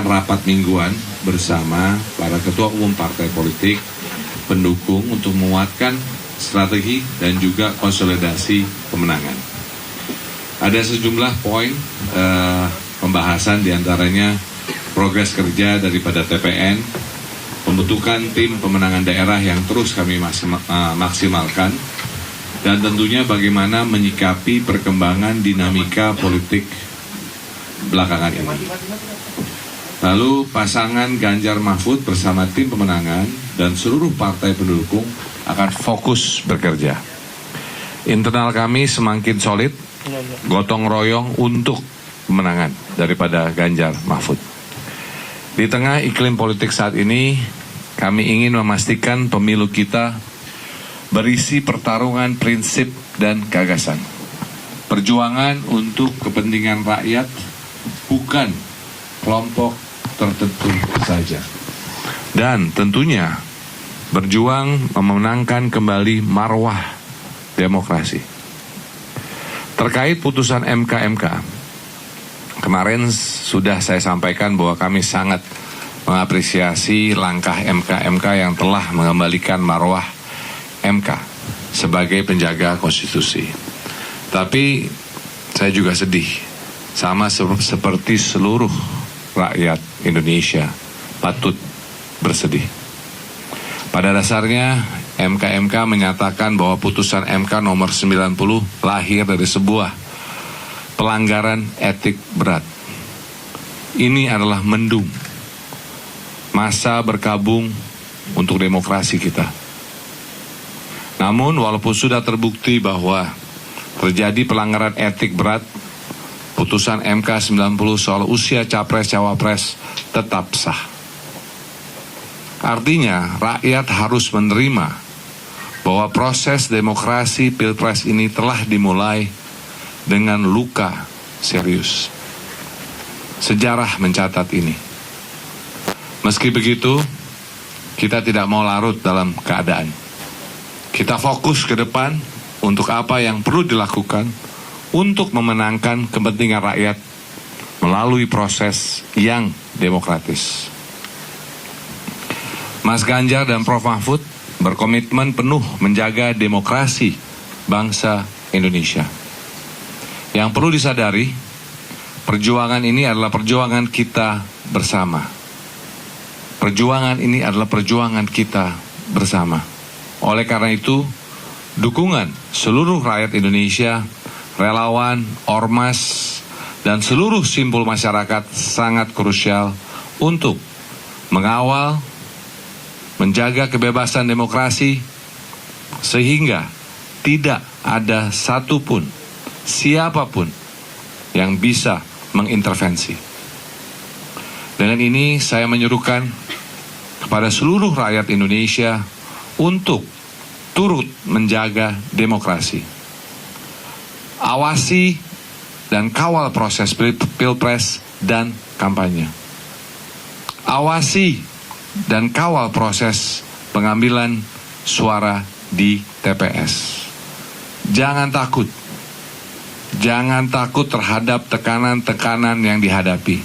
rapat mingguan bersama para ketua umum partai politik pendukung untuk menguatkan strategi dan juga konsolidasi kemenangan. Ada sejumlah poin pembahasan, diantaranya progres kerja daripada TPN, pembentukan tim pemenangan daerah yang terus kami maksimalkan, dan tentunya bagaimana menyikapi perkembangan dinamika politik belakangan ini. Lalu pasangan Ganjar Mahfud bersama tim pemenangan dan seluruh partai pendukung akan fokus bekerja. Internal kami semakin solid, gotong royong untuk kemenangan daripada Ganjar Mahfud. Di tengah iklim politik saat ini, kami ingin memastikan pemilu kita berisi pertarungan prinsip dan gagasan. Perjuangan untuk kepentingan rakyat, bukan kelompok tertentu saja. Dan tentunya berjuang memenangkan kembali marwah demokrasi. Terkait putusan MK, kemarin sudah saya sampaikan bahwa kami sangat mengapresiasi langkah MK yang telah mengembalikan marwah MK sebagai penjaga konstitusi. Tapi saya juga sedih, sama seperti seluruh rakyat Indonesia patut bersedih. Pada dasarnya MK menyatakan bahwa putusan MK nomor 90 lahir dari sebuah pelanggaran etik berat. Ini adalah mendung masa berkabung untuk demokrasi kita. Namun walaupun sudah terbukti bahwa terjadi pelanggaran etik berat, putusan MK 90 soal usia capres-cawapres tetap sah. Artinya rakyat harus menerima bahwa proses demokrasi Pilpres ini telah dimulai dengan luka serius. Sejarah mencatat ini. Meski begitu, kita tidak mau larut dalam keadaan. Kita fokus ke depan untuk apa yang perlu dilakukan untuk memenangkan kepentingan rakyat melalui proses yang demokratis. Mas Ganjar dan Prof. Mahfud berkomitmen penuh menjaga demokrasi bangsa Indonesia. Yang perlu disadari, perjuangan ini adalah perjuangan kita bersama. Perjuangan ini adalah perjuangan kita bersama. Oleh karena itu, dukungan seluruh rakyat Indonesia, relawan, ormas, dan seluruh simpul masyarakat sangat krusial untuk mengawal, menjaga kebebasan demokrasi, sehingga tidak ada satupun, siapapun yang bisa mengintervensi. Dengan ini saya menyuruhkan kepada seluruh rakyat Indonesia untuk turut menjaga demokrasi. Awasi dan kawal proses Pilpres dan kampanye. Awasi dan kawal proses pengambilan suara di TPS. Jangan takut. Jangan takut terhadap tekanan-tekanan yang dihadapi.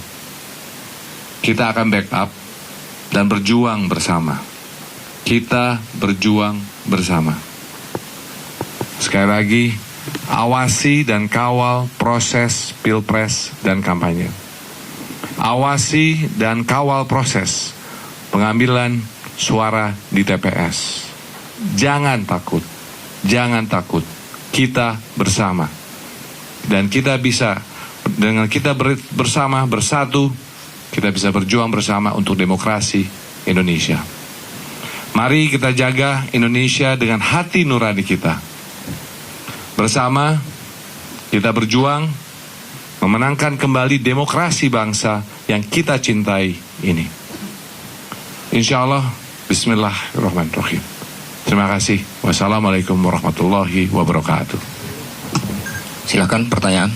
Kita akan backup dan berjuang bersama. Kita berjuang bersama. Sekali lagi, awasi dan kawal proses Pilpres dan kampanye. Awasi dan kawal proses pengambilan suara di TPS. Jangan takut. Jangan takut. Kita bersama. Dan kita bisa, dengan kita bersama, bersatu, kita bisa berjuang bersama untuk demokrasi Indonesia. Mari kita jaga Indonesia dengan hati nurani kita. Bersama, kita berjuang memenangkan kembali demokrasi bangsa yang kita cintai ini. Insya Allah, bismillahirrahmanirrahim. Terima kasih. Wassalamualaikum warahmatullahi wabarakatuh. Silakan pertanyaan.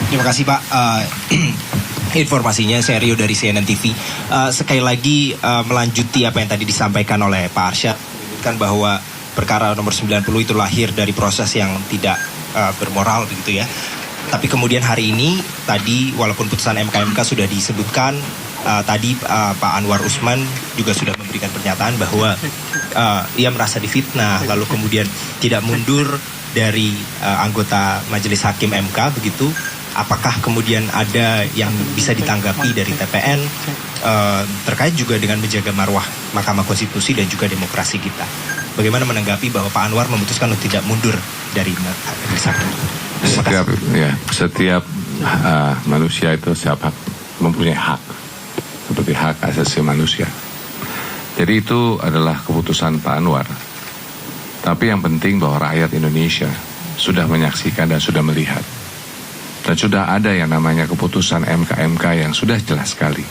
Terima kasih Pak. Informasinya saya Rio dari CNN TV. Sekali lagi melanjuti apa yang tadi disampaikan oleh Pak Arsyad menyebutkan bahwa perkara nomor 90 itu lahir dari proses yang tidak bermoral begitu ya. Tapi kemudian hari ini tadi walaupun putusan MK sudah disebutkan, tadi Pak Anwar Usman juga sudah memberikan pernyataan bahwa ia merasa difitnah, lalu kemudian tidak mundur dari anggota Majelis Hakim MK begitu. Apakah kemudian ada yang bisa ditanggapi dari TPN terkait juga dengan menjaga marwah Mahkamah Konstitusi dan juga demokrasi kita? Bagaimana menanggapi bahwa Pak Anwar memutuskan untuk tidak mundur dari Majelis Hakim? Setiap manusia itu mempunyai hak, seperti hak asasi manusia. Jadi itu adalah keputusan Pak Anwar. Tapi yang penting bahwa rakyat Indonesia sudah menyaksikan dan sudah melihat. Dan sudah ada yang namanya keputusan MK yang sudah jelas sekali.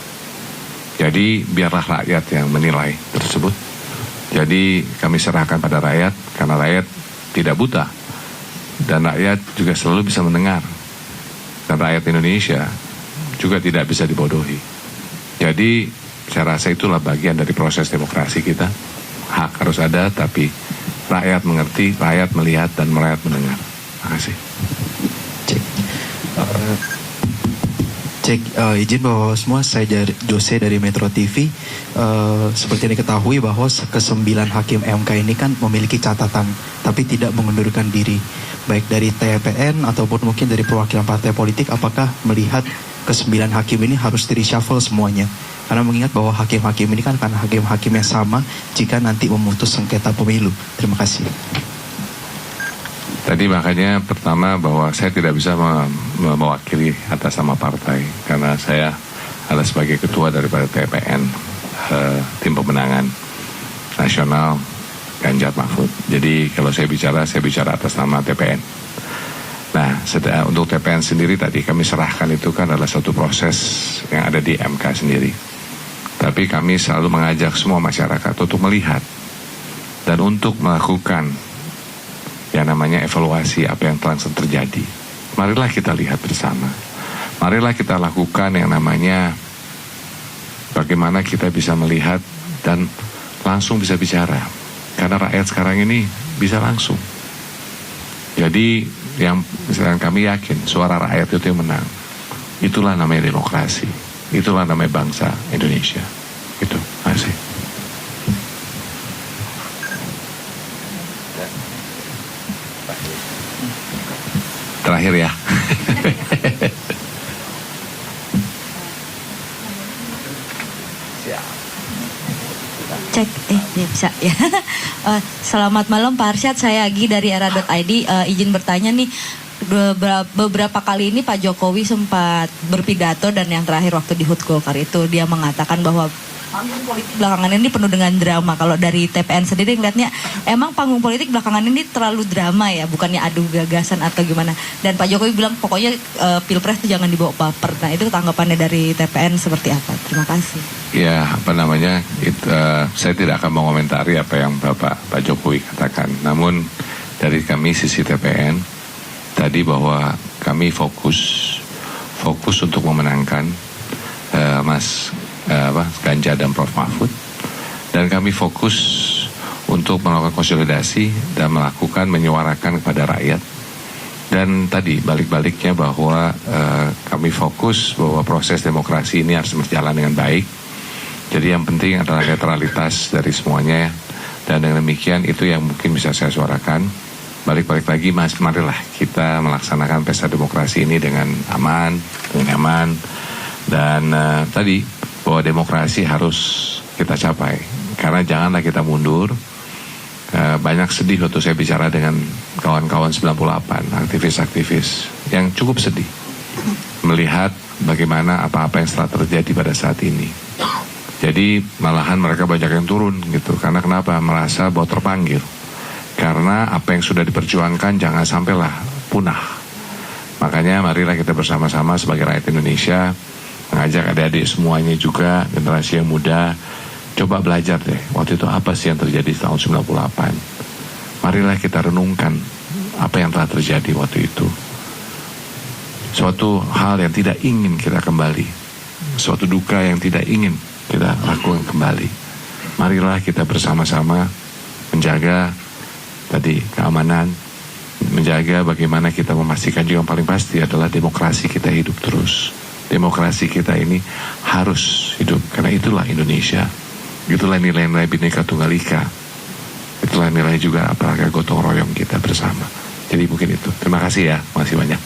Jadi biarlah rakyat yang menilai tersebut. Jadi kami serahkan pada rakyat, karena rakyat tidak buta. Dan rakyat juga selalu bisa mendengar. Dan rakyat Indonesia juga tidak bisa dibodohi. Jadi saya rasa itulah bagian dari proses demokrasi kita. Hak harus ada, tapi rakyat mengerti, rakyat melihat, dan rakyat mendengar. Terima kasih. Izin bahwa semua, saya Jose dari Metro TV. Seperti yang diketahui bahwa ke-9 hakim MK ini kan memiliki catatan, tapi tidak mengundurkan diri. Baik dari TPN ataupun mungkin dari perwakilan partai politik, apakah melihat ke-9 hakim ini harus di-reshuffle semuanya? Karena mengingat bahwa hakim-hakim ini kan hakim-hakim yang sama jika nanti memutus sengketa pemilu. Terima kasih. Tadi makanya pertama bahwa saya tidak bisa mewakili atas nama partai, karena saya adalah sebagai ketua daripada TPN, tim pemenangan nasional Ganjar Mahfud. Jadi kalau saya bicara atas nama TPN. Nah, untuk TPN sendiri tadi kami serahkan itu kan adalah satu proses yang ada di MK sendiri. Tapi kami selalu mengajak semua masyarakat untuk melihat dan untuk melakukan yang namanya evaluasi apa yang telah terjadi. Marilah kita lihat bersama. Marilah kita lakukan yang namanya bagaimana kita bisa melihat dan langsung bisa bicara. Karena rakyat sekarang ini bisa langsung. Jadi yang misalkan kami yakin suara rakyat itu yang menang. Itulah namanya demokrasi. Itulah namanya bangsa Indonesia. Itu. Terima kasih. Terakhir ya. Cek, bisa ya. Selamat malam Pak Arsyad, saya Agi dari era.id. Izin bertanya nih, beberapa kali ini Pak Jokowi sempat berpidato dan yang terakhir waktu di HUT Golkar itu dia mengatakan bahwa panggung politik belakangan ini penuh dengan drama. Kalau dari TPN sendiri ngeliatnya emang panggung politik belakangan ini terlalu drama ya, bukannya adu gagasan atau gimana. Dan Pak Jokowi bilang pokoknya Pilpres itu jangan dibawa baper. Nah itu tanggapannya dari TPN seperti apa? Terima kasih. Ya saya tidak akan mengomentari apa yang Pak Jokowi katakan. Namun dari kami sisi TPN tadi bahwa kami fokus untuk memenangkan Mas Ganjar dan Prof Mahfud, dan kami fokus untuk melakukan konsolidasi dan menyuarakan kepada rakyat. Dan tadi balik-baliknya bahwa kami fokus bahwa proses demokrasi ini harus berjalan dengan baik. Jadi yang penting adalah netralitas dari semuanya, dan dengan demikian itu yang mungkin bisa saya suarakan. Balik lagi marilah kita melaksanakan pesta demokrasi ini dengan aman, dengan nyaman, dan tadi bahwa demokrasi harus kita capai. Karena janganlah kita mundur. Banyak sedih waktu saya bicara dengan kawan-kawan 98, aktivis-aktivis yang cukup sedih melihat bagaimana apa-apa yang setelah terjadi pada saat ini. Jadi malahan mereka banyak yang turun gitu. Karena kenapa? Merasa bahwa terpanggil. Karena apa yang sudah diperjuangkan jangan sampailah punah. Makanya marilah kita bersama-sama sebagai rakyat Indonesia mengajak adik-adik semuanya juga, generasi yang muda, coba belajar deh, waktu itu apa sih yang terjadi tahun 98. Marilah kita renungkan apa yang telah terjadi waktu itu. Suatu hal yang tidak ingin kita kembali, suatu duka yang tidak ingin kita lakukan kembali. Marilah kita bersama-sama menjaga tadi keamanan, menjaga bagaimana kita memastikan juga yang paling pasti adalah demokrasi kita hidup terus. Demokrasi kita ini harus hidup, karena itulah Indonesia. Itulah nilai-nilai Bhinneka Tunggal Ika. Itulah nilai juga apalagi gotong royong kita bersama. Jadi mungkin itu. Terima kasih ya, makasih banyak.